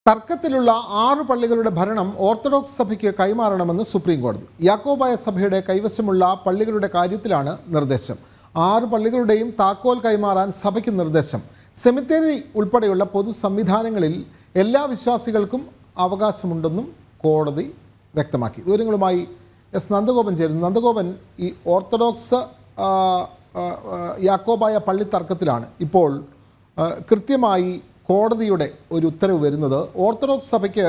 തർക്കത്തിലുള്ള 6 പള്ളികളുടെ ഭരണം ഓർത്തഡോക്സ് സഭയ്ക്ക് കൈമാറണമെന്ന് സുപ്രീം കോടതി. യാക്കോബായ സഭയുടെ കൈവശമുള്ള പള്ളികളുടെ കാര്യത്തിലാണ് നിർദ്ദേശം. 6 പള്ളികളുടെയും താക്കോൽ കൈമാറാൻ സഭയ്ക്ക് നിർദ്ദേശം. സെമിത്തേരി ഉൾപ്പെടെയുള്ള പൊതു സംവിധാനങ്ങളിൽ എല്ലാ വിശ്വാസികൾക്കും അവകാശമുണ്ടെന്നും കോടതി വ്യക്തമാക്കി. വിവരങ്ങളുമായി എസ് നന്ദഗോപൻ ചേരുന്നു. നന്ദഗോപൻ, ഈ ഓർത്തഡോക്സ് യാക്കോബായ പള്ളി തർക്കത്തിലാണ് ഇപ്പോൾ കൃത്യമായി കോടതിയുടെ ഒരു ഉത്തരവ് വരുന്നത്. ഓർത്തഡോക്സ് സഭയ്ക്ക്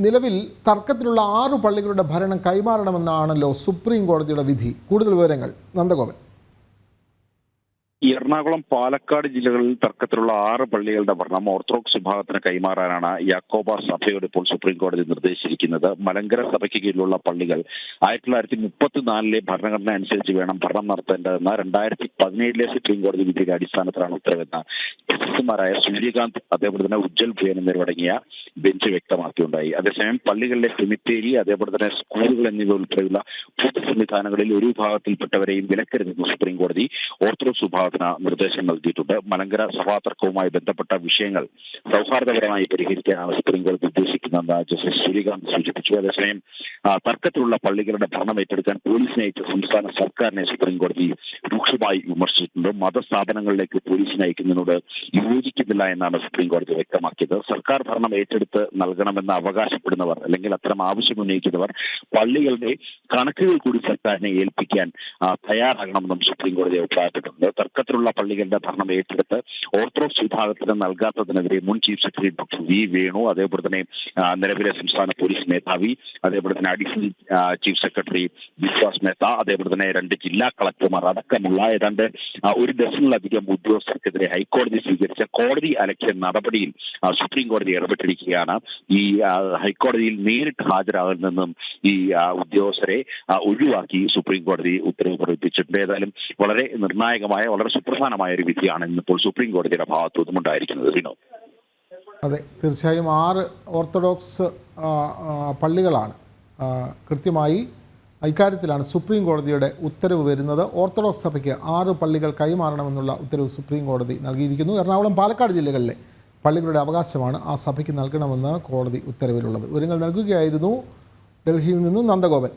നിലവിൽ തർക്കത്തിലുള്ള 6 പള്ളികളുടെ ഭരണം കൈമാറണമെന്നാണല്ലോ സുപ്രീം കോടതിയുടെ വിധി. കൂടുതൽ വിവരങ്ങൾ നന്ദഗോപൻ. എറണാകുളം, പാലക്കാട് ജില്ലകളിൽ തർക്കത്തിലുള്ള 6 പള്ളികളുടെ ഭരണം ഓർത്തഡോക്സ് വിഭാഗത്തിന് കൈമാറാനാണ് യാക്കോബ സഭയോട് ഇപ്പോൾ സുപ്രീം കോടതി നിർദ്ദേശിച്ചിരിക്കുന്നത്. മലങ്കര സഭയ്ക്ക് കീഴിലുള്ള പള്ളികൾ 1934 ഭരണഘടന അനുസരിച്ച് വേണം ഭരണം നടത്തേണ്ടതെന്ന 2017 സുപ്രീം കോടതി വിധിയുടെ അടിസ്ഥാനത്തിലാണ് ഉത്തരവെന്ന് ജസ്റ്റിസുമാരായ സൂര്യകാന്ത് അതേപോലെ തന്നെ ഉജ്ജൽ ഭുയൻ എന്നിവരടങ്ങിയ ബെഞ്ച് വ്യക്തമാക്കിയുണ്ടായി. അതേസമയം പള്ളികളിലെ സെമിത്തേരി അതേപോലെ തന്നെ സ്കൂളുകൾ എന്നിവ ഉൾപ്പെടെയുള്ള പൊതു സംവിധാനങ്ങളിൽ ഒരു വിഭാഗത്തിൽപ്പെട്ടവരെയും വിലക്കരുതെന്ന് സുപ്രീം കോടതി ഓർത്തഡോക്സ് വിഭാഗത്തിന് നിർദ്ദേശം നൽകിയിട്ടുണ്ട്. മലങ്കര സഭാ തർക്കവുമായി ബന്ധപ്പെട്ട വിഷയങ്ങൾ സൗഹാർദ്ദപരമായി പരിഹരിക്കാനാണ് സുപ്രീം കോടതി ഉദ്ദേശിക്കുന്നതെന്ന് ജസ്റ്റിസ് സൂര്യകാന്ത് സൂചിപ്പിച്ചു. അതേസമയം തർക്കത്തിലുള്ള പള്ളികളുടെ ഭരണം ഏറ്റെടുക്കാൻ പോലീസിനെ അയച്ച സംസ്ഥാന സർക്കാരിനെ സുപ്രീം കോടതി രൂക്ഷമായി വിമർശിച്ചിട്ടുണ്ട്. മതസ്ഥാപനങ്ങളിലേക്ക് പോലീസിനെ അയക്കുന്നതിനോട് യോജിക്കുന്നില്ല എന്നാണ് സുപ്രീം കോടതി വ്യക്തമാക്കിയത്. സർക്കാർ ഭരണം ഏറ്റെടുത്ത് നൽകണമെന്ന് അവകാശപ്പെടുന്നവർ അല്ലെങ്കിൽ അത്തരം ആവശ്യം ഉന്നയിക്കുന്നവർ പള്ളികളുടെ കണക്കുകൾ കൂടി സർക്കാരിനെ ഏൽപ്പിക്കാൻ തയ്യാറാകണമെന്നും സുപ്രീം കോടതി അഭിപ്രായപ്പെട്ടിട്ടുണ്ട്. തർക്കത്തിലുള്ള പള്ളികളുടെ ഭരണം ഏറ്റെടുത്ത് ഓർത്തഡോക്സ് വിഭാഗത്തിന് നൽകാത്തതിനെതിരെ മുൻ chief secretary doctor V Venu, അതേപോലെ തന്നെ നിലവിലെ സംസ്ഥാന പോലീസ് മേധാവി, അതേപോലെ തന്നെ additional chief secretary Vishwas Mehta, അതേപോലെ തന്നെ 2 ജില്ലാ കളക്ടർമാർ അടക്കമുള്ള ഏതാണ്ട് 1 ഡസനിലധികം ഉദ്യോഗസ്ഥർക്കെതിരെ ഹൈക്കോടതി സ്വീകരിച്ച കോടതി അലക്ഷ്യ നടപടിയിൽ സുപ്രീം കോടതി ഇടപെട്ടിരിക്കുകയാണ്. ഈ ഹൈക്കോടതിയിൽ നേരിട്ട് ഹാജരാകുന്നതെന്നും ഈ ഉദ്യോഗസ്ഥരെ ഒഴിവാക്കി സുപ്രീം കോടതി ഉത്തരവ് പുറപ്പെടുവിച്ചിട്ടുണ്ട്. ഏതായാലും വളരെ നിർണായകമായ, വളരെ സുപ്രധാനമായ ഒരു വിധിയാണ് ഇന്നിപ്പോൾ സുപ്രീം കോടതിയുടെ ഭാഗത്തു നിന്നും ഉണ്ടായിരിക്കുന്നത്. വിനോദ്. അതെ, തീർച്ചയായും 6 ഓർത്തഡോക്സ് പള്ളികളാണ്. കൃത്യമായി ഇക്കാര്യത്തിലാണ് സുപ്രീം കോടതിയുടെ ഉത്തരവ് വരുന്നത്. ഓർത്തഡോക്സ് സഭയ്ക്ക് 6 പള്ളികൾ കൈമാറണമെന്നുള്ള ഉത്തരവ് സുപ്രീം കോടതി നൽകിയിരിക്കുന്നു. എറണാകുളം, പാലക്കാട് ജില്ലകളിലെ പള്ളികളുടെ അവകാശമാണ് ആ സഭയ്ക്ക് നൽകണമെന്ന് കോടതി ഉത്തരവിലുള്ളത്. വിവരങ്ങൾ നൽകുകയായിരുന്നു ഡൽഹിയിൽ നിന്ന് നന്ദഗോപൻ.